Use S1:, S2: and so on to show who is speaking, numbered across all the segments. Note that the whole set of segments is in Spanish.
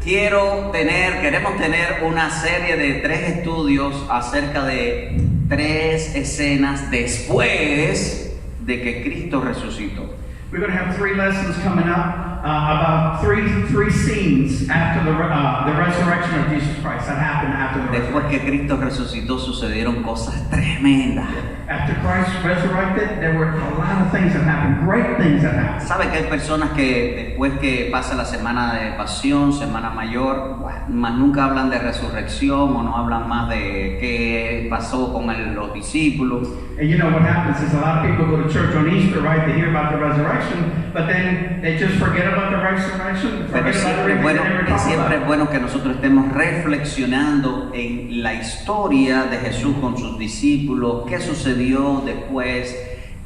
S1: queremos tener una serie de 3 estudios acerca de 3 escenas después de que Cristo resucitó.
S2: We're going to have 3 lessons coming up about three scenes after the resurrection of Jesus Christ that happened after the
S1: Después que Cristo resucitó sucedieron cosas tremendas.
S2: After Christ resurrected, there were a lot of things that happened, great things that happened.
S1: ¿Sabe que hay personas que después que pasa la semana de pasión, semana mayor, más nunca hablan de resurrección o no hablan más de qué pasó con los discípulos?
S2: And you know what happens is a lot of people go to church on Easter, right? They hear about the resurrection, but then they just forget about the resurrection.
S1: Pero siempre es bueno que nosotros estemos reflexionando en la historia de Jesús con sus discípulos, qué sucedió después,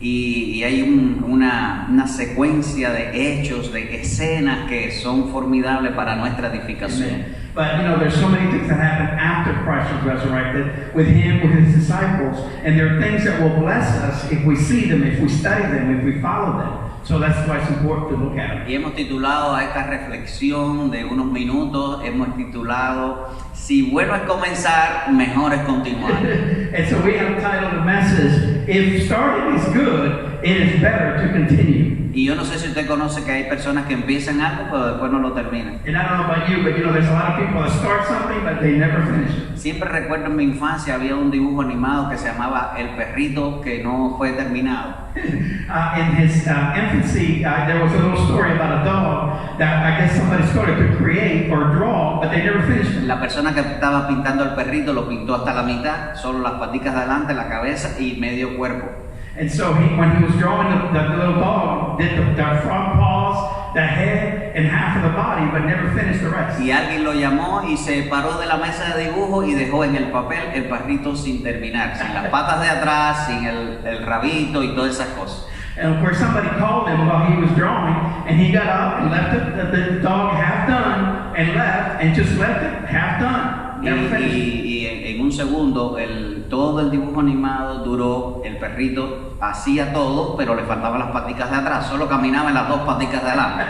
S1: y hay una secuencia de hechos, de escenas que son formidables para nuestra edificación.
S2: But you know, there's so many things that happen after Christ was resurrected with him, with his disciples, and there are things that will bless us if we see them, if we study them, if we follow them. So that's why it's important to look at them.
S1: Y hemos titulado a esta reflexión de unos minutos, hemos titulado Si bueno es comenzar, mejor es continuar.
S2: And so we have titled the message, If starting is good, it is better to continue.
S1: Y yo no sé si usted conoce que hay personas que empiezan algo pero después no lo terminan.
S2: And I don't know about you, but you know, there's a lot of people that start something but they never finish it.
S1: Siempre recuerdo en mi infancia había un dibujo animado que se llamaba El perrito que no fue terminado.
S2: In his infancy, there was a little story about a dog that I guess somebody started to create or draw, but they never finished it.
S1: La persona que estaba pintando el perrito lo pintó hasta la mitad, solo las paticas de adelante, la cabeza y medio cuerpo.
S2: And so when he was drawing the little dog, did the front paws, the head, and half of the body, but never finished the rest.
S1: Y alguien lo llamó y se paró de la mesa de dibujo y dejó en el papel el perrito sin terminar, sin las patas de atrás, sin el rabito y todas esas cosas.
S2: And of course somebody called him while he was drawing, and he got up and left the dog half done and left and just left it half done.
S1: Y en un segundo todo el dibujo animado duró, el perrito hacía todo, pero le faltaban las paticas de atrás, solo caminaba en las 2 paticas de adelante.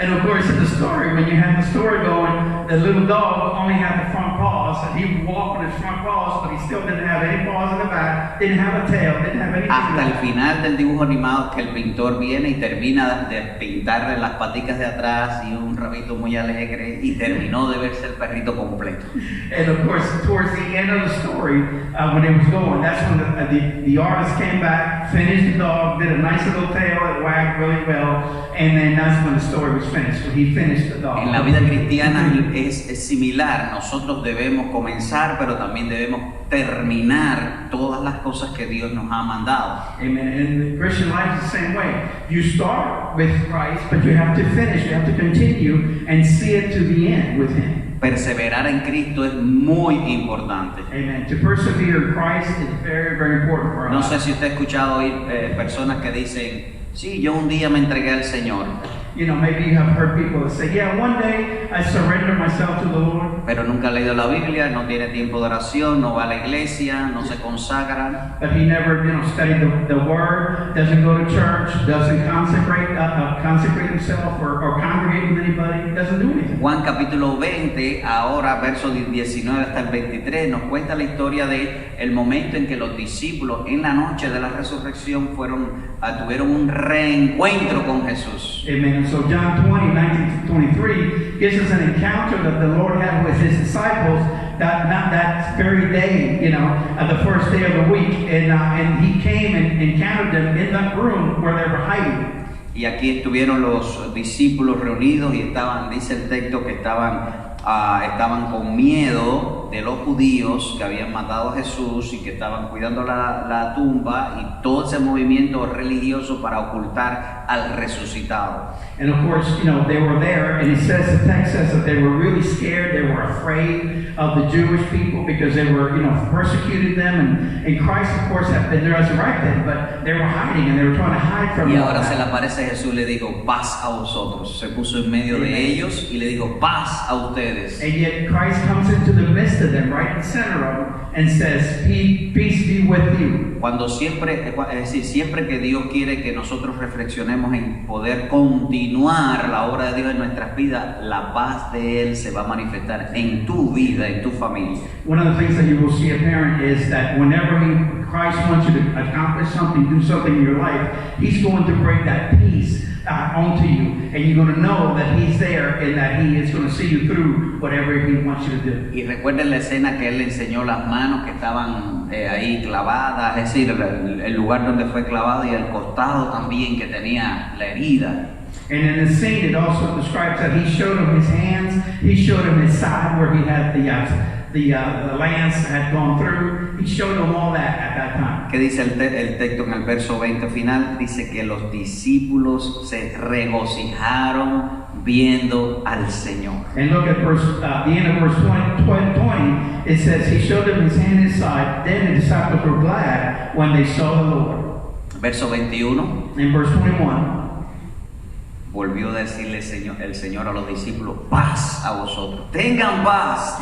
S2: And of course in the story, when you have the story going, the little dog only had the front paws, and he would walk with his front paws, but he still didn't have any paws in the back, didn't have a tail, didn't have anything.
S1: Hasta el final del dibujo animado que el pintor viene y termina de pintarle las paticas de atrás y un rabito muy alegre y terminó de verse el perrito completo.
S2: And of course, towards the end of the story, when it was going, that's when the artist came back, finished the dog, did a nice little tail that wagged really well, and then that's when the story was finished. So he finished the dog.
S1: En la vida cristiana es similar. Nosotros debemos comenzar, pero también debemos terminar todas las cosas que Dios nos ha mandado.
S2: Amen. And the Christian life is the same way. You start with Christ, but you have to finish. You have to continue and see it to the end with Him.
S1: Perseverar en Cristo es muy importante.
S2: Amen. To persevere in Christ is very, very important for us.
S1: No sé si usted ha escuchado oír personas que dicen, sí, yo un día me entregué al Señor.
S2: You know, maybe you have heard people that say, yeah, one day I surrendered myself to the Lord.
S1: Pero nunca ha leído la Biblia, no tiene tiempo de oración, no va a la iglesia, no se consagra.
S2: But he never, studied the Word, doesn't go to church, doesn't consecrate himself or congregate with anybody, doesn't do anything.
S1: Juan capítulo 20, ahora versos 19 hasta el 23, nos cuenta la historia de el momento en que los discípulos en la noche de la resurrección tuvieron un reencuentro con Jesús.
S2: Amen. So John 20, 19 to 23 gives us an encounter that the Lord had with his disciples that very day, the first day of the week, and he came and encountered them in that room where they were hiding.
S1: Y aquí estuvieron los discípulos reunidos y dice el texto que estaban con miedo de los judíos que habían matado a Jesús y que estaban cuidando la tumba y todo ese movimiento religioso para ocultar al resucitado.
S2: And of course, they were there, and the text says that they were really scared, they were afraid of the Jewish people because they were, persecuted them, and Christ, of course, had been resurrected, but they were hiding, and they were trying to hide from
S1: Y
S2: them.
S1: ahora se le aparece Jesús y le dijo, paz a vosotros. Se puso en medio de ellos y le dijo, paz a ustedes.
S2: And yet Christ comes into the midst of them, right in the center of them, and says, peace be with you.
S1: Cuando siempre, es decir, siempre que Dios quiere que nosotros reflexionemos en poder continuar la obra de Dios en nuestras vidas, la paz de Él se va a manifestar en tu vida, en tu familia.
S2: One of the things that you will see apparent is that whenever Christ wants you to accomplish something, do something in your life, He's going to bring that peace onto you, and you're going to know that He's there and that He is going to see you through whatever He wants you to do.
S1: Y recuerden la escena que Él le enseñó las manos que estaban ahí clavadas, es decir, el lugar donde fue clavado y el costado también que tenía la herida.
S2: And in the scene, it also describes that He showed him His hands, He showed him His side where He had the lance had gone through. He showed him all that at that time.
S1: ¿Qué dice el texto en el verso 20 final? Dice que los discípulos se regocijaron viendo al Señor.
S2: And look at the end of verse 20. It says, He showed them His hand and His side. Then the disciples were glad when they saw the Lord.
S1: Verso 21.
S2: In verse 21.
S1: Volvió a decirle el Señor a los discípulos, paz a vosotros. Tengan paz,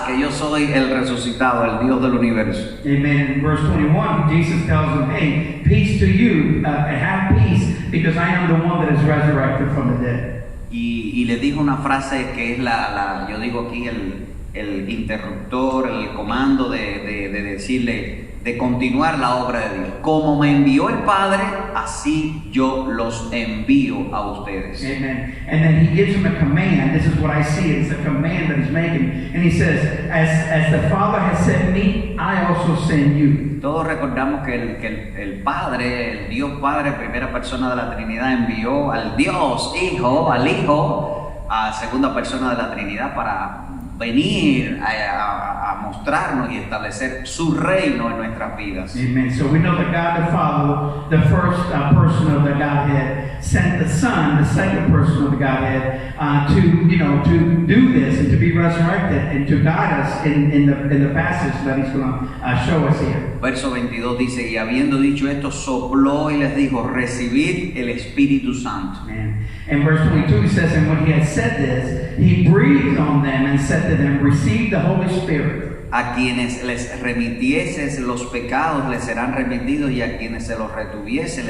S1: que yo soy el resucitado, el Dios del universo.
S2: Amen. In verse 21, Jesus tells them, hey, peace to you, have peace, because I am the one that is resurrected from the dead.
S1: Y le dijo una frase que es yo digo aquí el interruptor, el comando de decirle, de continuar la obra de Dios. Como me envió el Padre, así yo los envío a ustedes.
S2: Amen. And then He gives them a command. This is what I see. It's a command that He's making. And He says, as the Father has sent me, I also send you.
S1: Todos recordamos que el Padre, el Dios Padre, primera persona de la Trinidad, envió al Dios Hijo, al Hijo, a segunda persona de la Trinidad para venir a mostrarnos y establecer su reino en nuestras vidas.
S2: Amen. So we know that God the Father, the first person of the Godhead, sent the Son, the second person of the Godhead, to do this and to be resurrected and to guide us in the passage that He's going to show us here.
S1: Verso 22 dice, y habiendo dicho esto, sopló y les dijo, recibid el Espíritu Santo.
S2: Amen. And verse 22 He says, and when He had said this, He breathed on them and said to them, receive the Holy Spirit.
S1: A quienes les remitieses los pecados les serán remitidos, y a quienes se los retuviese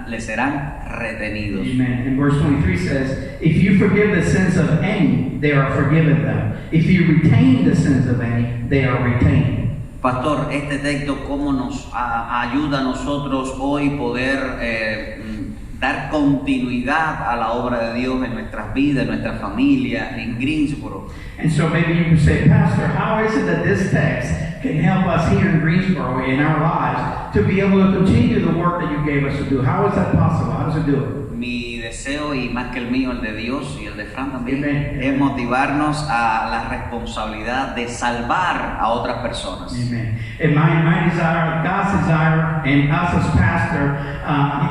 S1: les serán retenidos.
S2: Amen. And verse 23 says, if you forgive the sins of any, they are forgiven them. If you retain the sins of any, they are retained.
S1: Pastor, este texto cómo nos ayuda a nosotros hoy poder dar continuidad a la obra de Dios en nuestras vidas, en nuestra familia, en Greensboro.
S2: And so maybe you can say, Pastor, how is it that this text can help us here in Greensboro in our lives to be able to continue the work that you gave us to do? How is that possible? How does it do it?
S1: Mi deseo, y más que el mío, el de Dios y el de Fran también,
S2: Amen.
S1: es motivarnos a la responsabilidad de salvar a otras personas.
S2: Amen. And my desire, God's desire, and us as pastor,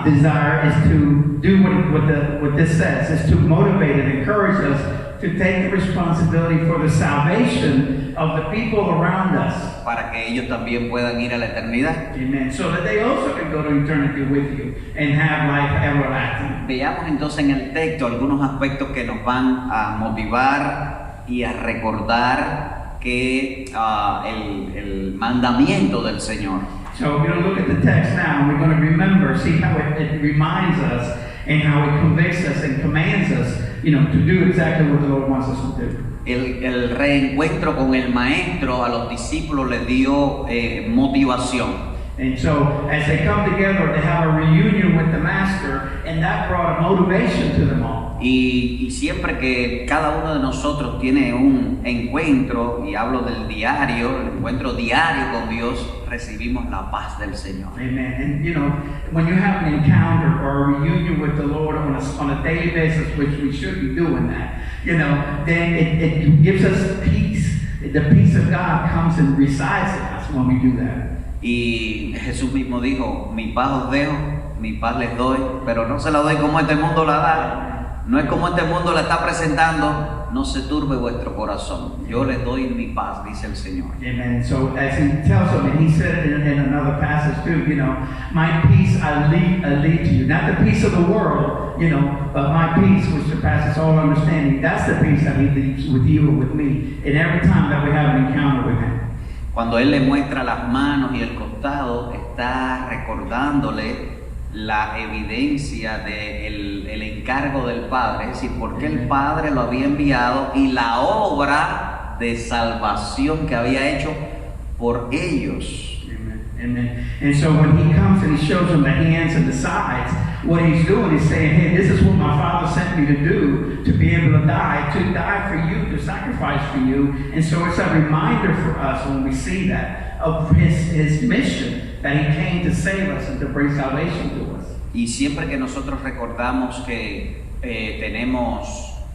S2: desire is to do what this says, is to motivate and encourage us to take the responsibility for the salvation of the people around us.
S1: Para que ellos también puedan ir a la eternidad.
S2: Amen. So that they also can go to eternity with you and have life everlasting.
S1: Veamos entonces en el texto algunos aspectos que nos van a motivar y a recordar que el mandamiento del Señor.
S2: So we're going to look at the text now, and we're going to remember, see how it reminds us and how it convicts us and commands us, to do exactly what the Lord wants us to do.
S1: El reencuentro con el maestro a los discípulos les dio motivación.
S2: And so as they come together, they have a reunion with the Master, and that brought a motivation to them all.
S1: Y siempre que cada uno de nosotros tiene un encuentro, y hablo del diario, el encuentro diario con Dios, recibimos la paz del Señor.
S2: Amen. And when you have an encounter or a reunion with the Lord on a daily basis, which we should be doing that, then it gives us peace. The peace of God comes and resides in us when we do that.
S1: Y Jesús mismo dijo, mi paz os dejo, mi paz les doy, pero no se la doy como este mundo la da. No es como este mundo la está presentando. No se turbe vuestro corazón. Yo les doy mi paz, dice el Señor.
S2: Amen. So as He tells them, and He said in another passage too, my peace I leave to you. Not the peace of the world, but my peace which surpasses all understanding. That's the peace that He leaves with you and with me in every time that we have an encounter with Him.
S1: Cuando Él le muestra las manos y el costado, está recordándole la evidencia del el encargo del Padre, es decir, porque el Padre lo había enviado y la obra de salvación que había hecho por ellos.
S2: And so when he comes and he shows them the hands and the sides, what he's doing is saying, hey, this is what my Father sent me to do, to be able to die for you, to sacrifice for you. And so it's a reminder for us when we see that of his mission, that he came to save us and to bring salvation to us.
S1: Y siempre que nosotros recordamos que tenemos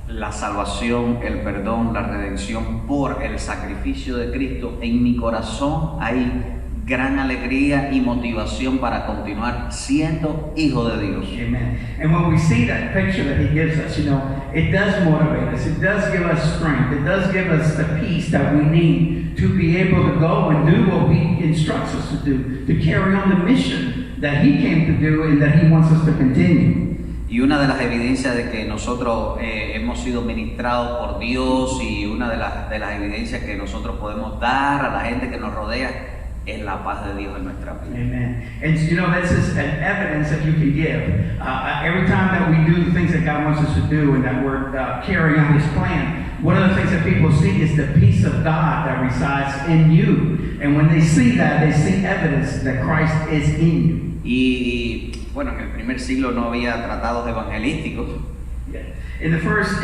S1: la salvación, el perdón, la redención por el sacrificio de Cristo, en mi corazón hay gran alegría y motivación para continuar siendo hijo de Dios.
S2: Amen. And when we see that picture that he gives us, it does motivate us. It does give us strength. It does give us the peace that we need to be able to go and do what he instructs us to do, to carry on the mission that he came to do and that he wants us to continue.
S1: Y una de las evidencias de que nosotros hemos sido ministrados por Dios, y una de las evidencias que nosotros podemos dar a la gente que nos rodea, es la paz de Dios en nuestra vida.
S2: Amen. And this is an evidence that you can give. Every time that we do the things that God wants us to do and that we're carrying on His plan, one of the things that people see is the peace of God that resides in you. And when they see that, they see evidence that Christ is in you.
S1: Y bueno, en el primer siglo no había tratados evangelísticos.
S2: Yeah. In the first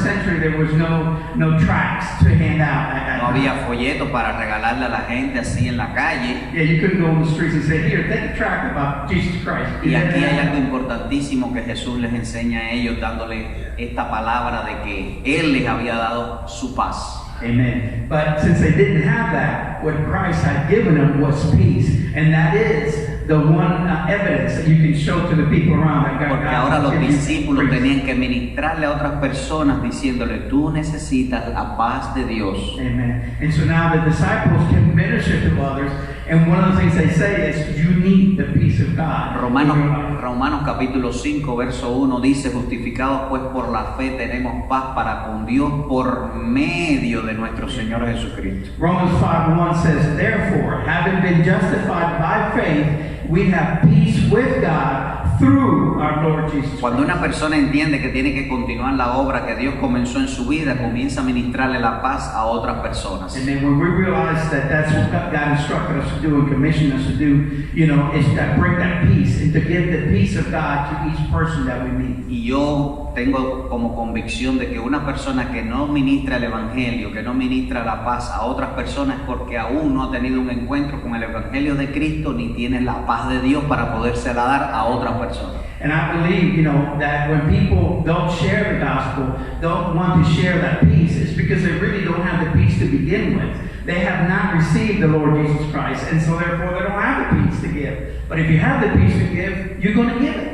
S2: century, there was no tracts to hand out.
S1: No había folletos para regalarle a la gente así en la calle.
S2: Yeah, you couldn't go on the streets and say, "Here, take a tract about Jesus Christ."
S1: Y aquí hay algo importantísimo que Jesús les enseña a ellos, dándole esta palabra de que Él les había dado su paz.
S2: Amen. But since they didn't have that, what Christ had given them was peace, and that is the one evidence that you can show to the people around that God.
S1: Porque ahora los discípulos tenían que ministrarle a otras personas diciéndole, tú necesitas la paz de Dios.
S2: Amen. And so now the disciples can minister to others, and one of the things they say is, you need the peace of God.
S1: Romanos capítulo 5 verso 1 dice, justificados pues por la fe tenemos paz para con Dios por medio de nuestro Señor Jesucristo.
S2: Romans 5:1 says, therefore, having been justified by faith, we have peace with God through our Lord Jesus Christ.
S1: Cuando una persona entiende que tiene que continuar la obra que Dios comenzó en su vida, comienza a ministrarle la paz a otras personas.
S2: And then when we realize that that's what God instructed us to do and commissioned us to do, is that bring that peace and to give the peace of God to each person that we meet.
S1: Y yo tengo como convicción de que una persona que no ministra el evangelio, que no ministra la paz a otras personas, porque aún no ha tenido un encuentro con el evangelio de Cristo, ni tiene la paz de Dios para podérsela dar a otras personas.
S2: And I believe, that when people don't share the gospel, don't want to share that peace, it's because they really don't have the peace to begin with. They have not received the Lord Jesus Christ, and so therefore they don't have the peace to give. But if you have the peace to give, you're going to give it.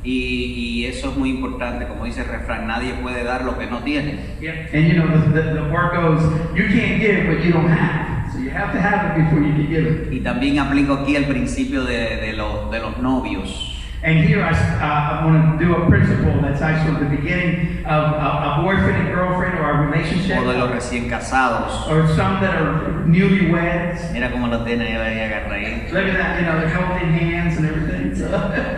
S1: Y eso es muy importante, como dice el refrán, nadie puede dar lo que no tiene.
S2: Yeah. And the word goes, you can't give what you don't have. So you have to have it before you can give it.
S1: Y también aplico aquí el principio de los novios.
S2: And here I want to do a principle that's actually the beginning of a boyfriend and girlfriend or a relationship.
S1: O de los recién casados.
S2: Or some that are newlyweds.
S1: Mira cómo lo tiene ahí agarradito.
S2: Look at that, they're holding hands and everything. So.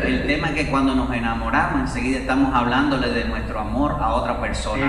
S1: El tema es que cuando nos enamoramos, enseguida estamos hablándole de nuestro amor a otra persona.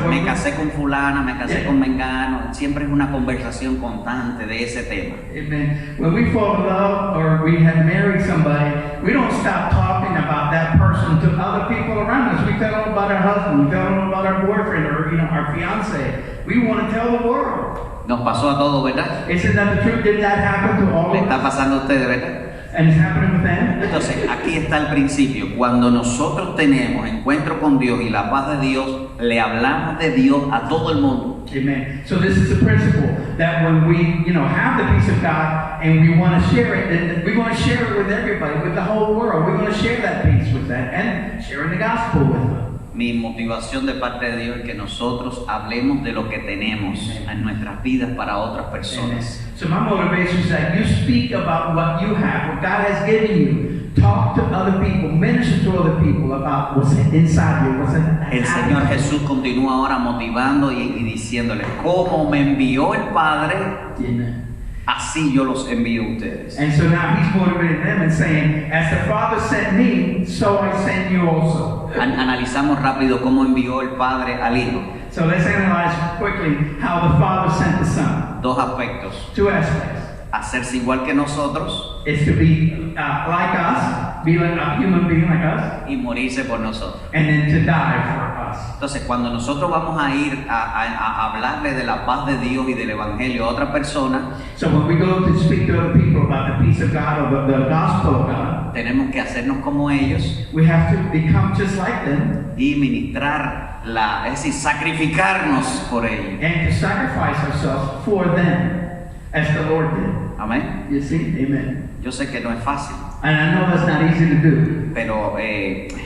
S1: Me casé con fulana, me casé con mengano. Siempre es una conversación constante de ese tema.
S2: Amen. When we fall in love or we have married somebody, we don't stop talking about that person to other people around us. We tell them about our husband, we tell them about our boyfriend or our fiance. We want to tell the world.
S1: Nos pasó a todos, ¿verdad?
S2: Isn't that the truth? Did that happen to all
S1: Le
S2: of
S1: está
S2: us?
S1: pasando a ustedes, ¿verdad?
S2: And it's happening with them?
S1: Entonces, aquí está el principio. Cuando nosotros tenemos encuentro con Dios y la paz de Dios, le hablamos de Dios a todo el mundo.
S2: Amen. So this is the principle that when we, have the peace of God and we want to share it, and we want to share it with everybody, with the whole world. We're going to share that peace with them and sharing the gospel with them.
S1: Mi motivación de parte de Dios es que nosotros hablemos de lo que tenemos en nuestras vidas para otras personas.
S2: So my motivation is that you speak about what you have, what God has given you. Talk to other people, minister to other people about what's inside you, what's in.
S1: El Señor Jesús continúa ahora motivando y diciéndole, como me envió el Padre,
S2: Amen.
S1: así yo los envío a ustedes.
S2: And so now he's motivating them and saying, as the Father sent me, so I send you also.
S1: Analizamos rápido cómo envió el Padre al Hijo.
S2: So let's analyze quickly how the Father sent the Son.
S1: Dos aspectos.
S2: Two aspects.
S1: Hacerse igual que nosotros
S2: It's to be like us, be like a human being like us,
S1: y morirse por nosotros.
S2: and then to die for us.
S1: Entonces, cuando nosotros vamos a ir a hablarle de la paz de Dios y del Evangelio a otra persona,
S2: So when we go to speak to other people about the peace of God or the gospel of God,
S1: tenemos que hacernos como ellos
S2: we have to become just like them
S1: y ministrar, es decir, sacrificarnos por ellos.
S2: and to sacrifice ourselves for them, as the Lord did.
S1: Amén.
S2: You see? Amen.
S1: Yo sé que no es fácil,
S2: And I know that's not easy to do.
S1: pero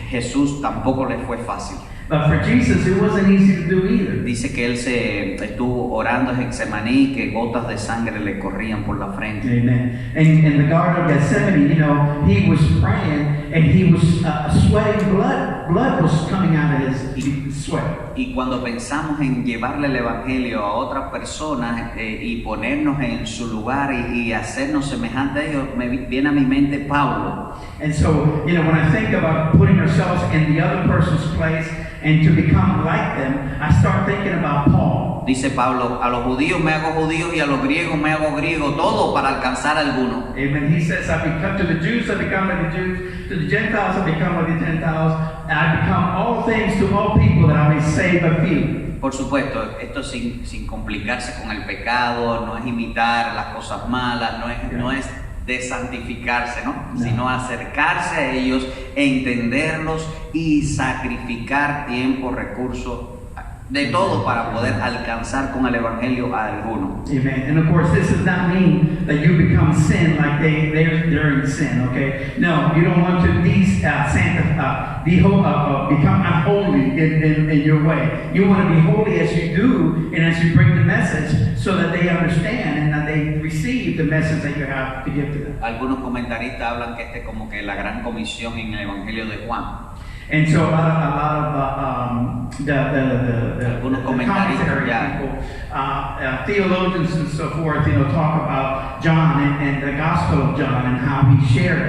S1: Jesús tampoco le fue fácil.
S2: But for Jesus, it wasn't easy to do either.
S1: Dice que él se estuvo orando en Getsemaní, que gotas de sangre le corrían por la frente.
S2: Amen. And in the Garden of Gethsemane, he was praying and he was sweating blood. Blood was coming out of his sweat.
S1: Y cuando pensamos en llevarle el Evangelio a otras personas y ponernos en su lugar y hacernos semejante a ellos, me viene a mi mente Pablo.
S2: And so, when I think about putting ourselves in the other person's place and to become like them, I start thinking about Paul.
S1: Dice Pablo, a los judíos me hago judío y a los griegos me hago griego, todo para alcanzar a alguno.
S2: Amen. He says, I become to the Jews, I become like the Jews, to the Gentiles, I become like the Gentiles, and I become all things to all people that I may save a few.
S1: Por supuesto, esto sin complicarse con el pecado, no es imitar las cosas malas, no es desantificarse, ¿no? Sino acercarse a ellos, entenderlos y sacrificar tiempo, recursos, de todo para poder alcanzar con el Evangelio a alguno.
S2: Amen. And of course, this does not mean that you become sin like they're in sin, okay? No, you don't want to become unholy in your way. You want to be holy as you do and as you bring the message so that they understand and that they receive the message that you have to give to them.
S1: Algunos comentaristas hablan que este es como que la gran comisión en el Evangelio de Juan.
S2: And so a lot of the commentary people, theologians and so forth, talk about John and the Gospel of John and how he shared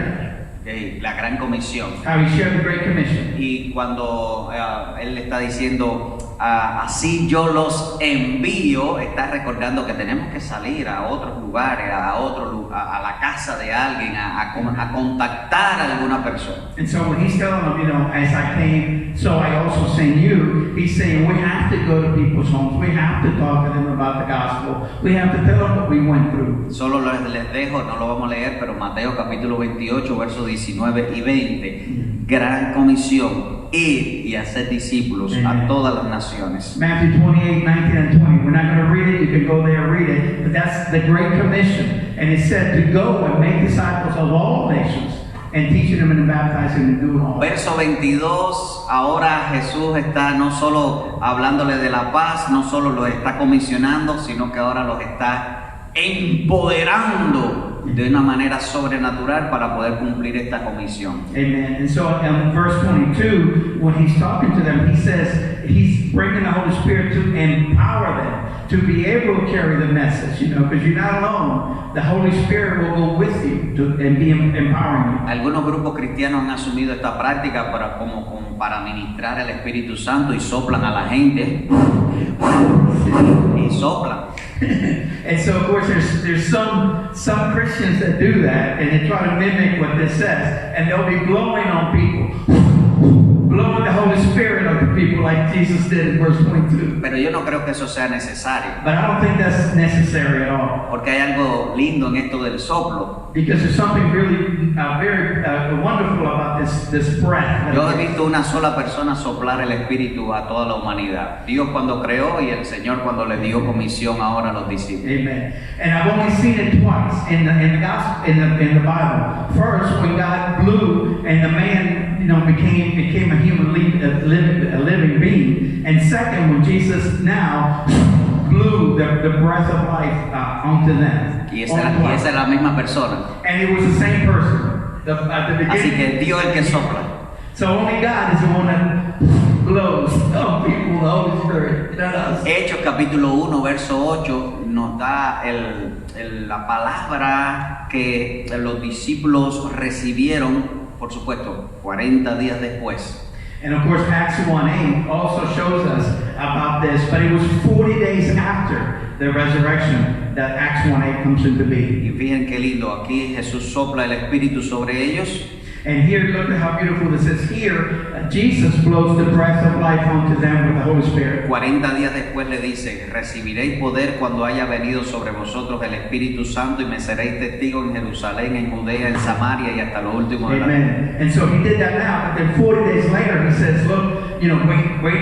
S2: it.
S1: La gran comisión.
S2: How he shared the Great Commission.
S1: Y cuando él le está diciendo, así yo los envío, está recordando que tenemos que salir a otros lugares, a la casa de alguien, a contactar a alguna persona.
S2: And so when he's telling them, as I came, so I also send you, he's saying we have to go to people's homes, we have to talk to them about the gospel, we have to tell them what we went through.
S1: Solo les dejo, no lo vamos a leer, pero Mateo capítulo 28, versos 19 y 20, gran comisión, ir y hacer discípulos a todas las naciones.
S2: Matthew 28, 19 and 20. We're not going to read it. You can go there and read it. But that's the Great Commission. And it said to go and make disciples of all nations and teaching them and baptizing them and doing all.
S1: Verso 22, ahora Jesús está no solo hablándole de la paz, no solo los está comisionando, sino que ahora los está empoderando de una manera sobrenatural para poder cumplir esta comisión.
S2: Amen. And so in verse 22, when he's talking to them, he says he's bringing the Holy Spirit to empower them to be able to carry the message, because you're not alone. The Holy Spirit will go with you and be empowering you.
S1: Algunos grupos cristianos han asumido esta práctica para ministrar el Espíritu Santo y soplan a la gente y soplan.
S2: And so, of course, there's some Christians that do that, and they try to mimic what this says, and they'll be blowing on people, blowing the Holy Spirit on the people like Jesus did in verse 22.
S1: Pero yo no creo que eso sea necesario.
S2: But I don't think that's necessary at all.
S1: Porque hay algo lindo en esto del soplo.
S2: Because there's something really very wonderful about this breath.
S1: Yo he visto una sola persona soplar el Espíritu a toda la humanidad. Dios cuando creó y el Señor cuando le dio comisión ahora a los discípulos.
S2: Amen. And I've only seen it twice in the gospel in the Bible. First, when God blew and the man became a human living being, and second, when Jesus now blew the breath of life onto them.
S1: Y esa es la misma persona.
S2: And it was the same person at the beginning.
S1: Así que Dios es el que sopla.
S2: So only God is the one that blows on people, the Holy Spirit, not us.
S1: Hechos capítulo 1, verso 8 nos da la palabra que los discípulos recibieron, por supuesto, 40 días después.
S2: And of course, Acts 1:8 also shows us about this, but it was 40 days after the resurrection that Acts 1:8 comes into being.
S1: Y fíjense qué lindo, aquí Jesús sopla el Espíritu sobre ellos.
S2: And here, look at how beautiful this is. Here, Jesus blows the breath of life onto them with the Holy Spirit.
S1: 40 días después le dice, recibiréis poder cuando haya venido sobre vosotros el Espíritu Santo y me seréis testigos en Jerusalén, en Judea, en Samaria y hasta lo último de la tierra.
S2: Amen. And so he did that now, but then 40 days later, he says, look, wait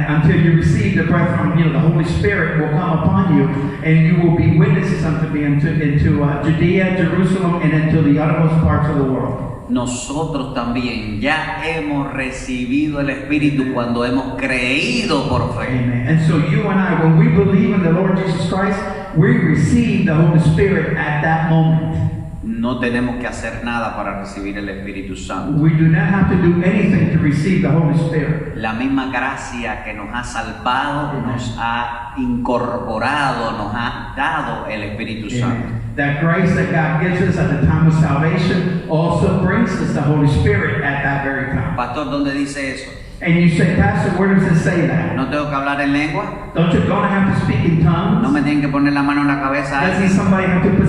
S2: until you receive the breath from, the Holy Spirit will come upon you, and you will be witnesses unto me into Judea, Jerusalem, and into the uttermost parts of the world.
S1: Nosotros también ya hemos recibido el Espíritu cuando hemos creído por fe.
S2: Amen. And so you and I, when we believe in the Lord Jesus Christ, we receive the Holy Spirit at that moment.
S1: No tenemos que hacer nada para recibir el Espíritu Santo.
S2: We do not have to do anything to receive the Holy Spirit.
S1: La misma gracia que nos ha salvado, nos ha incorporado, nos ha dado el Espíritu Santo.
S2: Amen. That grace that God gives us at the time of salvation also brings us the Holy Spirit at that very time.
S1: Pastor, ¿dónde dice eso?
S2: And you say, Pastor, where does it say that?
S1: ¿No tengo que hablar en lengua?
S2: Don't have to speak in tongues?
S1: ¿No me tienen que poner la mano en la cabeza?
S2: Doesn't somebody have to put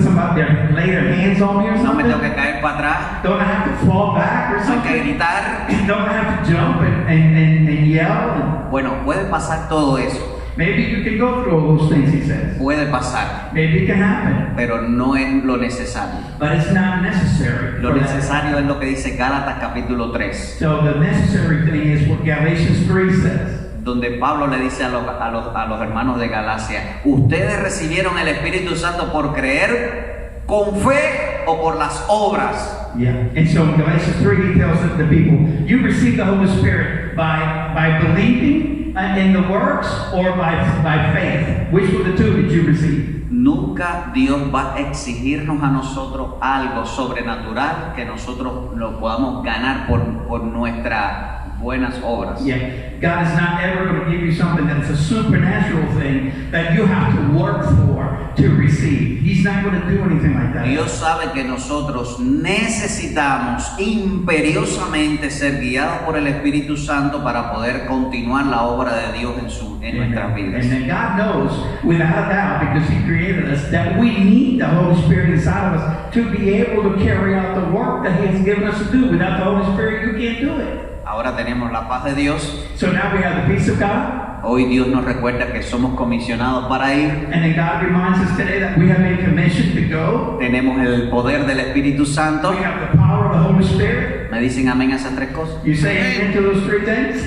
S2: lay their hands on me or
S1: ¿No me
S2: something?
S1: tengo que caer para atrás?
S2: Don't I have to fall back or
S1: ¿No hay que
S2: something?
S1: gritar?
S2: Don't I have to jump and yell?
S1: Bueno, puede pasar todo eso.
S2: Maybe you can go through all those things, he says.
S1: Puede pasar,
S2: Maybe it can happen.
S1: pero no es lo necesario.
S2: But it's not necessary.
S1: Lo
S2: for that.
S1: necesario es lo que dice Gálatas capítulo 3,
S2: So the necessary thing is what Galatians 3 says.
S1: donde Pablo le dice a los hermanos de Galacia, ustedes recibieron el Espíritu Santo por creer con fe o por las obras.
S2: Yeah. And so in Galatians 3, he tells the people, you receive the Holy Spirit by believing in the works or by faith. Which of the two did you receive?
S1: Nunca Dios va a exigirnos a nosotros algo sobrenatural que nosotros lo podamos ganar por nuestras buenas obras.
S2: Yeah. God is not ever going to give you something that's a supernatural thing that you have to work for to receive. He's not going to do anything like that.
S1: Dios sabe que nosotros necesitamos imperiosamente ser guiados por el Espíritu Santo para poder continuar la obra de Dios en nuestras vidas.
S2: And then God knows, without a doubt, because He created us, that we need the Holy Spirit inside of us to be able to carry out the work that He has given us to do. Without the Holy Spirit, you can't do it.
S1: Ahora tenemos la paz de Dios.
S2: So now we have the peace of God.
S1: Hoy Dios nos recuerda que somos comisionados para ir.
S2: And then God reminds us today that we have been commissioned to go.
S1: Tenemos el poder del Espíritu Santo.
S2: We have the power of the Holy Spirit.
S1: ¿Me dicen amén a esas tres cosas?
S2: You say amen to those three things?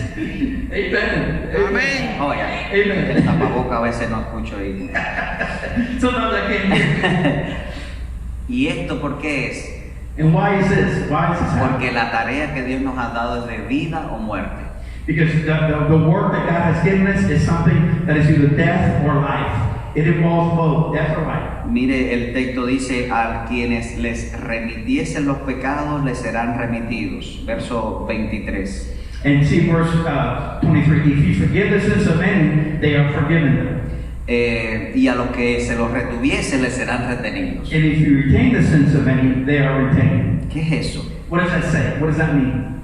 S2: Amen.
S3: Amen.
S1: Oh, ya.
S2: Amen.
S1: El tapaboca a veces no escucho ahí.
S2: Sometimes I can't hear.
S1: ¿Y esto por qué es?
S2: And why is this? Why is this happening?
S1: Porque la tarea que Dios nos ha dado es de vida o muerte.
S2: Because the work that God has given us is something that is either death or life. It involves both, death or life.
S1: Mire, el texto dice, a quienes les remitiesen los pecados les serán remitidos. Verso 23.
S2: And see verse 23. If you forgive the sins of any, they are forgiven them.
S1: Y a los que se los retuviese les serán retenidos.
S2: And if you retain the sins of any, they are retained.
S1: ¿Qué es eso?
S2: What does that say? What does that mean?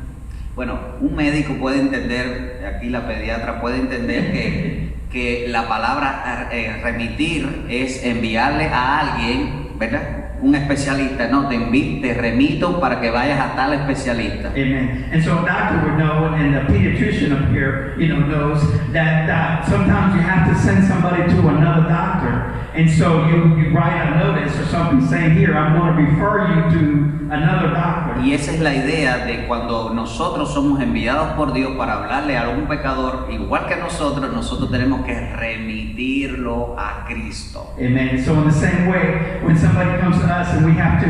S1: Bueno, un médico puede entender, aquí la pediatra puede entender que la palabra remitir es enviarle a alguien, ¿verdad? Un especialista, no, te remito para que vayas a tal especialista.
S2: Amen. And so a doctor would know, and the pediatrician up here, knows that sometimes you have to send somebody to another doctor. And so you write a notice or something saying, here, I'm going to refer you to another doctor.
S1: Y esa es la idea de cuando nosotros somos enviados por Dios para hablarle a algún pecador, igual que nosotros tenemos que remitirlo a Cristo.
S2: Amen. So in the same way, when somebody comes to us and we have to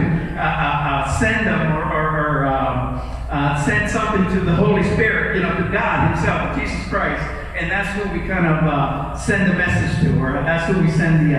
S2: send them or send something to the Holy Spirit, to God Himself, Jesus Christ, and that's who we kind of send the message to, or that's who we send the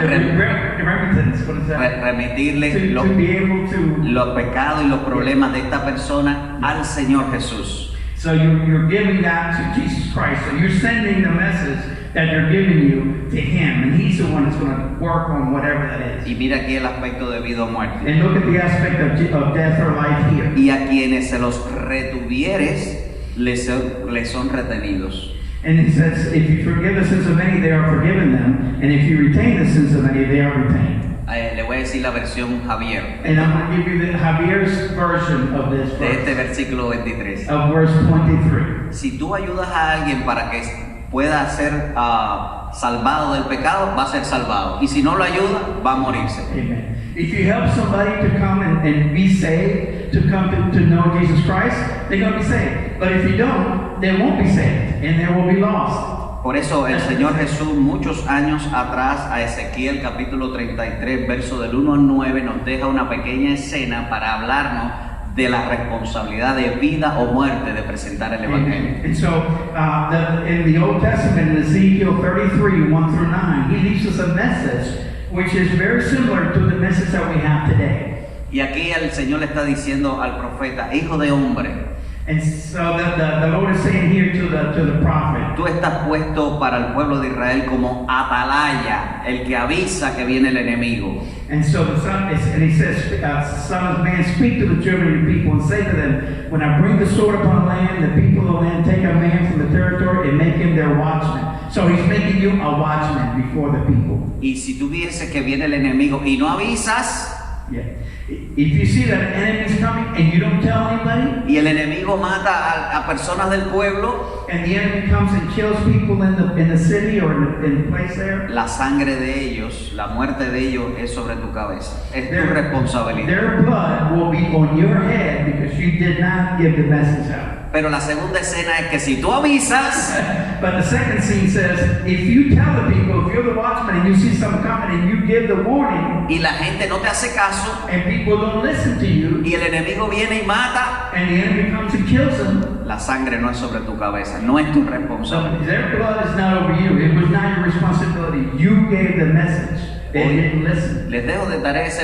S2: remittance. What is that?
S1: Remitirle
S2: To be able to.
S1: los pecados y los problemas de esta persona al Señor Jesús.
S2: So you're giving that to Jesus Christ. So you're sending the message that they're giving you to Him, and He's the one that's going to work on whatever that is.
S1: Y mira aquí el aspecto de vida o muerte.
S2: And look at the aspect of death or life here.
S1: Y a quienes se los retuvieres, les son retenidos.
S2: And it says, if you forgive the sins of any, they are forgiven them, and if you retain the sins of any, they are retained.
S1: Le voy a decir la versión Javier
S2: And I'm going to give you the Javier's version of this
S1: de este
S2: verse,
S1: versículo 23.
S2: of verse 23.
S1: Si tú ayudas a alguien para que pueda ser salvado del pecado, va a ser salvado. Y si no lo ayuda, va a morirse.
S2: Amen. If you help somebody to come and be saved, to come to know Jesus Christ, they're going to be saved. But if you don't, they won't be saved, and they will be lost.
S1: Por eso el Señor Jesús muchos años atrás a Ezequiel capítulo 33 verso del 1 al 9 nos deja una pequeña escena para hablarnos de la responsabilidad de vida o muerte de presentar el Evangelio.
S2: And so in the Old Testament, in Ezekiel 33, 1 through 9, He leaves us a message which is very similar to the message that we have today.
S1: Y aquí el Señor le está diciendo al profeta, hijo de hombre,
S2: And so the Lord is saying here to the prophet,
S1: tú estás puesto para el pueblo de Israel como atalaya, el que avisa que viene el enemigo.
S2: and so the son is, and He says, Son of man, speak to the children of your people and say to them, when I bring the sword upon land, the people of the land take a man from the territory and make him their watchman. So He's making you a watchman before the people.
S1: Y si tú vieses que viene el enemigo y no avisas,
S2: Yeah. If you see that an enemy is coming and you don't tell anybody,
S1: y el enemigo mata a personas del pueblo,
S2: and the enemy comes and kills people in the city or in the place there,
S1: la sangre de ellos, la muerte de ellos es sobre tu cabeza. Es tu responsabilidad.
S2: their blood will be on your head because you did not give the message out.
S1: Pero la segunda escena es que si tú avisas,
S2: But the second scene says, if you tell the people, if you're the watchman and you see something coming and you give the warning,
S1: y la gente no te hace caso,
S2: and people don't listen to you,
S1: y el enemigo viene y mata,
S2: and the enemy comes and kills them,
S1: la sangre no es sobre tu cabeza, no es tu
S2: so
S1: responsabilidad.
S2: their blood is not over you. It was not your responsibility. You gave the message. They didn't listen.
S1: Les dejo de tarea esa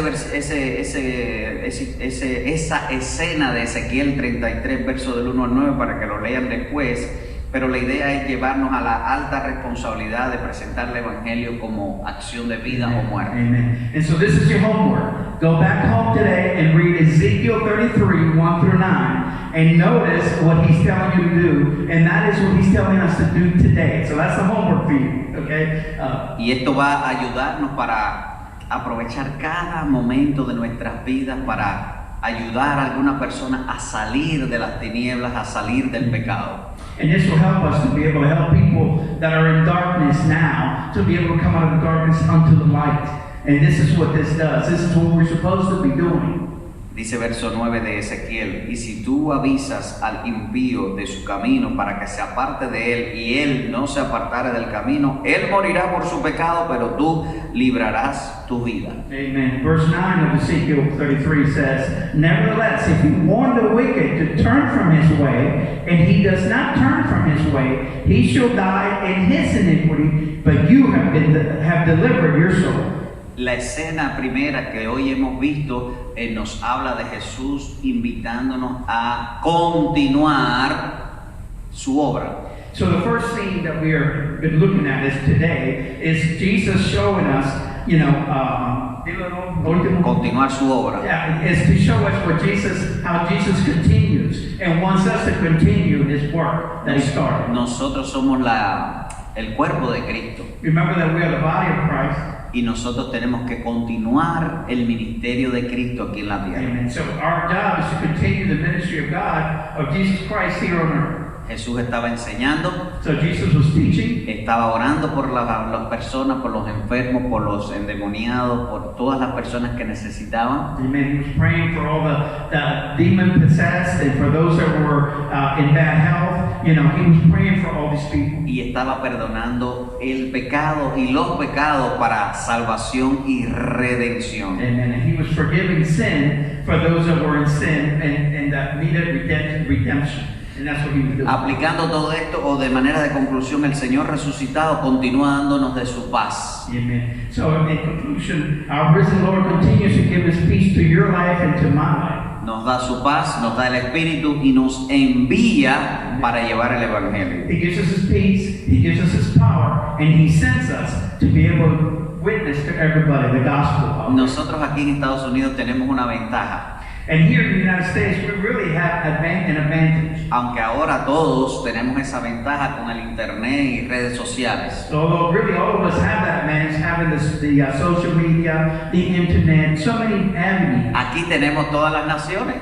S1: escena de Ezequiel 33, verso del 1 al 9, para que lo lean después, pero la idea es llevarnos a la alta responsabilidad de presentar el Evangelio como acción de vida o muerte.
S2: Amen. And so this is your homework. Go back home today and read Ezekiel 33, 1 through 9, and notice what He's telling you to do, and that is what He's telling us to do today. So that's the homework for you, okay?
S1: Y esto va a ayudarnos para aprovechar cada momento de nuestras vidas para ayudar a alguna persona a salir de las tinieblas, a salir del pecado.
S2: And this will help us to be able to help people that are in darkness now to be able to come out of the darkness unto the light. And this is what this does. This is what we're supposed to be doing.
S1: Dice verso 9 de Ezequiel, y si tú avisas al impío de su camino para que se aparte de él y él no se apartare del camino, él morirá por su pecado, pero tú librarás tu vida.
S2: Amen. Verse 9 of Ezekiel 33 says, Nevertheless, if you warn the wicked to turn from his way, and he does not turn from his way, he shall die in his iniquity, but you have delivered your soul.
S1: La escena primera que hoy hemos visto nos habla de Jesús invitándonos a continuar su obra.
S2: So the first scene that we are been looking at is today is Jesus showing us,
S1: Continuar su obra.
S2: Yeah, is to show us how Jesus continues and wants us to continue His work that He started.
S1: Nosotros somos el cuerpo de Cristo.
S2: Remember that we are the body of Christ.
S1: Y nosotros tenemos que continuar el ministerio de Cristo aquí en la tierra.
S2: Amen. So our job is to continue the ministry of God, of Jesus Christ here on earth.
S1: Jesús estaba enseñando,
S2: So Jesus was teaching,
S1: estaba orando por las personas, por los enfermos, por los endemoniados, por todas las personas que necesitaban.
S2: amen. He was praying for all the demon possessed and for those that were in bad health. He was praying for all these people.
S1: Y estaba perdonando el pecado y los pecados para salvación y redención.
S2: And he was forgiving sin for those that were in sin and that needed redemption. And that's what he was doing.
S1: Aplicando todo esto, o de manera de conclusión, el Señor resucitado continúa dándonos de su paz.
S2: Amen. So in conclusion, our risen Lord continues to give His peace to your life and to my life.
S1: nos da su paz, nos da el Espíritu y nos envía para llevar el Evangelio.
S2: He gives us His peace, He gives us His power, and He sends us to be able to witness to everybody the gospel.
S1: Nosotros aquí en Estados Unidos tenemos una ventaja.
S2: And here in the United States, we really have an advantage.
S1: Aunque ahora todos tenemos esa ventaja con el internet y redes sociales.
S2: So really all of us have that advantage, having the social media, the internet, so many avenues.
S1: Aquí tenemos todas las naciones.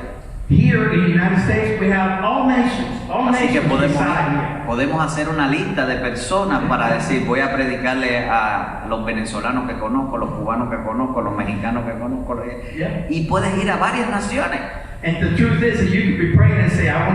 S2: Here in the United States, we have all nations. All
S1: Así que
S2: nations reside here.
S1: podemos hacer una lista de personas para decir, voy a predicarle a los venezolanos que conozco, los cubanos que conozco, los mexicanos que conozco.
S2: Yeah.
S1: Y puedes ir a varias naciones.
S2: And the truth is that you could be praying and say, I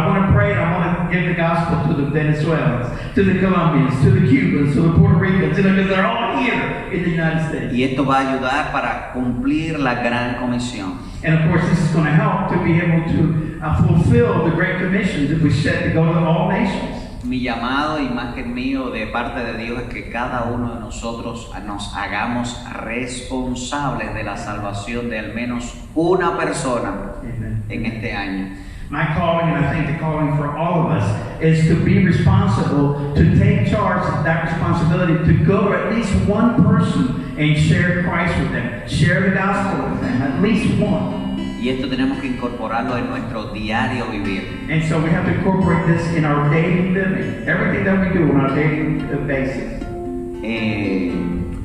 S2: want to pray and I want to give the gospel to the Venezuelans, to the Colombians, to the Cubans, to the Puerto Ricans, because they're all here in the United States.
S1: Y esto va a ayudar para cumplir la gran comisión.
S2: And of course, this is going to help to be able to fulfill the Great Commission that we set to go to all nations.
S1: Mi llamado y más que el mío de parte de Dios es que cada uno de nosotros nos hagamos responsables de la salvación de al menos una persona
S2: Amen.
S1: en este año.
S2: My calling, and I think the calling for all of us, is to be responsible, to take charge of that responsibility, to go to at least one person and share Christ with them, share the gospel with them, at least one.
S1: Y esto tenemos que incorporarlo en nuestro diario vivir.
S2: And so we have to incorporate this in our daily living, everything that we do on our daily basis.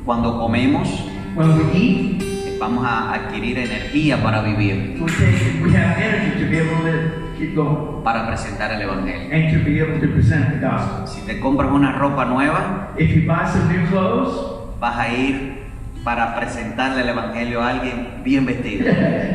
S1: Cuando comemos,
S2: When we eat,
S1: vamos a adquirir energía para vivir,
S2: we have energy to be able to keep going
S1: para presentar el Evangelio.
S2: and to be able to present the gospel.
S1: Si te compras una ropa nueva,
S2: If you buy some new clothes,
S1: vas a ir para presentarle el Evangelio a alguien bien vestido.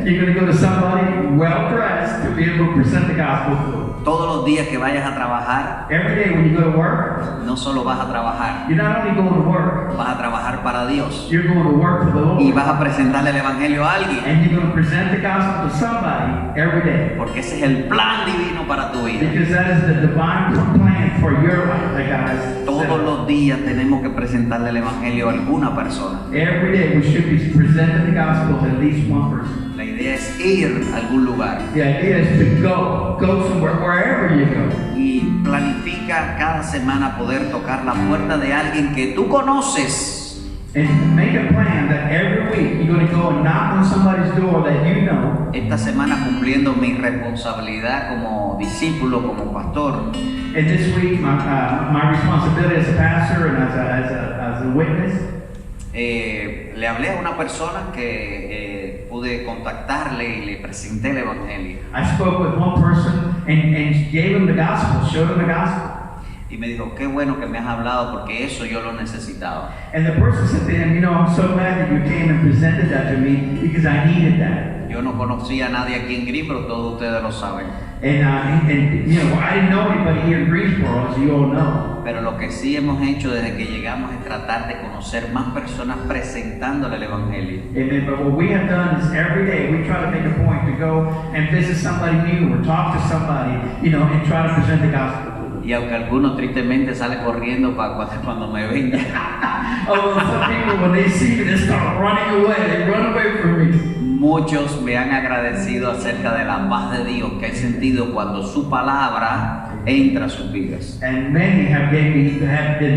S2: you're going to go to somebody well dressed to be able to present the gospel to them.
S1: Todos los días que vayas a trabajar,
S2: Every day when you go to work,
S1: no solo vas a trabajar,
S2: you're not only going to work,
S1: vas a trabajar para Dios
S2: you're going to work for the Lord.
S1: y vas a presentarle el Evangelio a alguien,
S2: And you're going to present the gospel to somebody every day.
S1: porque ese es el plan divino para tu vida.
S2: Because that is the divine plan for your life that God has set
S1: Todos
S2: up.
S1: los días tenemos que presentarle el Evangelio a alguna persona.
S2: Every day we should be presenting the gospel to at least one person.
S1: La idea es ir a algún lugar
S2: The idea is to go somewhere, wherever you go.
S1: y planifica cada semana poder tocar la puerta de alguien que tú conoces.
S2: And make a plan that every week you're going to go and knock on somebody's door that you know.
S1: Esta semana cumpliendo mi responsabilidad como discípulo, como pastor,
S2: And this week, my responsibility as a pastor and as a witness,
S1: le hablé a una persona que pude contactarle y le presenté el Evangelio.
S2: I spoke with one person and gave him the gospel, showed him the gospel.
S1: Y me dijo, qué bueno que me has hablado porque eso yo lo necesitaba.
S2: And the person said to him, you know, I'm so glad that you came and presented that to me because I needed that.
S1: Yo no conocía a nadie aquí en Greensboro, todos ustedes lo saben.
S2: And you know, I didn't know anybody here in Greensboro, as you all know.
S1: Pero lo que sí hemos hecho desde que llegamos es tratar de conocer más personas presentándole el Evangelio.
S2: Amen. But what we have done is every day we try to make a point to go and visit somebody new or talk to somebody, you know, and try to present the gospel to them.
S1: Y aunque algunos tristemente salen corriendo para cuando me ven,
S2: Although some people, when they see me, they start running away. They run away from me.
S1: muchos me han agradecido acerca de la paz de Dios que he sentido cuando su palabra entra a sus vidas.
S2: And many have been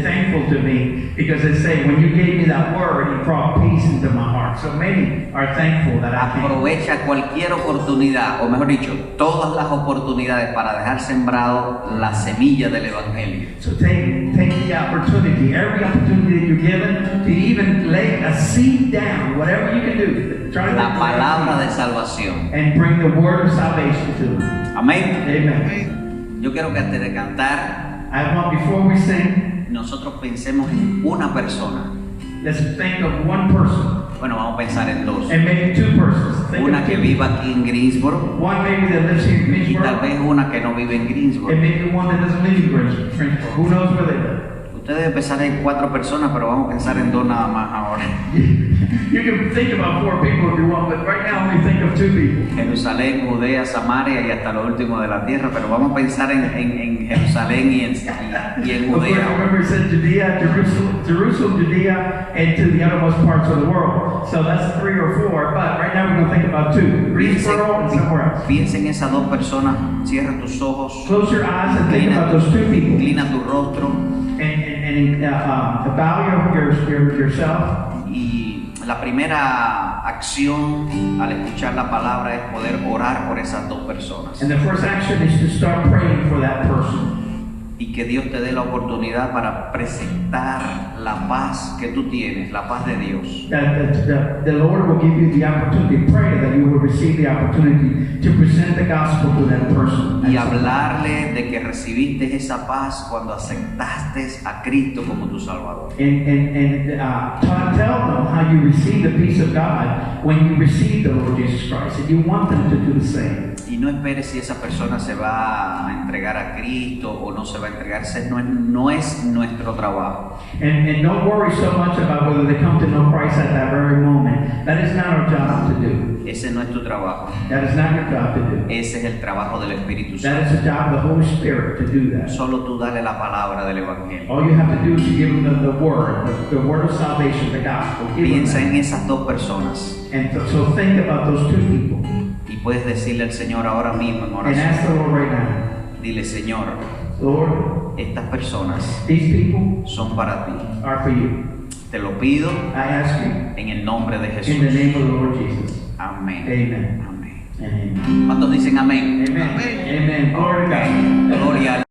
S2: thankful to me because they say, when you gave me that word, it brought peace into my heart. So many are thankful that I came.
S1: Aprovecha cualquier oportunidad, o mejor dicho, todas las oportunidades para dejar sembrado la semilla del Evangelio.
S2: So take the opportunity, every opportunity that you're given, to even lay a seed down, whatever you can do. Try to
S1: La palabra de salvación.
S2: and bring the word of salvation to them.
S1: Amén.
S2: Amen.
S1: Yo quiero que antes de cantar,
S2: I want, before we sing,
S1: nosotros pensemos en una persona.
S2: let's think of one person,
S1: Bueno, vamos a pensar en dos.
S2: and maybe two persons. Think
S1: Una
S2: of
S1: que
S2: two.
S1: viva aquí en Greensboro
S2: One maybe that lives here in
S1: y tal
S2: Greensboro,
S1: vez una que no vive en Greensboro.
S2: and maybe one that doesn't live in Greensboro. Who knows where they live?
S1: Ustedes deben pensar en 4 personas, pero vamos a pensar en 2 nada más ahora.
S2: You can think about 4 people if you want, but right now only think of 2 people.
S1: Jerusalén, Judea, Samaria y hasta lo último de la tierra, pero vamos a pensar en Jerusalén y en
S2: Of course,
S1: Judea.
S2: remember it said Judea, Jerusalem, Judea, and to the uttermost parts of the world. So that's 3 or 4, but right now we're going to think about 2. Greensboro and somewhere else.
S1: Piensa en esas dos personas, cierra tus ojos,
S2: Close your eyes and think about those 2 people.
S1: inclina tu rostro
S2: And bow yourself.
S1: y la primera acción al escuchar la palabra es poder orar por esas dos personas
S2: And the first action is to start praying for that person.
S1: y que Dios te dé la oportunidad para presentar la paz que tú tienes, la paz de Dios.
S2: That the Lord will give you the opportunity, pray that you will receive the opportunity to present the gospel to that person.
S1: Y hablarle de que recibiste esa paz cuando aceptaste a Cristo como tu Salvador.
S2: Tell them how you receive the peace of God when you receive the Lord Jesus Christ, and you want them to do the same.
S1: Y no esperes si esa persona se va a entregar a Cristo o no se va a entregar. Ese no es nuestro trabajo.
S2: And don't worry so much about whether they come to know Christ at that very moment. That is not our job to do.
S1: Ese no es tu trabajo.
S2: That is not your job to do.
S1: Ese es el trabajo del Espíritu
S2: That
S1: Santo.
S2: is the job of the Holy Spirit to do that.
S1: Solo tú dale la palabra del Evangelio.
S2: All you have to do is to give them the word of salvation, the gospel. Give them
S1: Piensa
S2: that.
S1: en esas dos personas
S2: And so think about those 2 people.
S1: y puedes decirle al Señor ahora mismo en
S2: And ask
S1: oración.
S2: the Lord right now,
S1: Dile, Señor,
S2: Lord,
S1: estas personas
S2: these people
S1: son para ti.
S2: are for you.
S1: Te lo pido
S2: I ask you
S1: en el nombre de
S2: in the
S1: Jesús.
S2: name of the Lord Jesus.
S1: Amén.
S2: Amen.
S1: Amén.
S2: And amen.
S1: ¿Cuántos dicen amén?
S2: Amen. Amen. Glory to God.
S1: Gloria al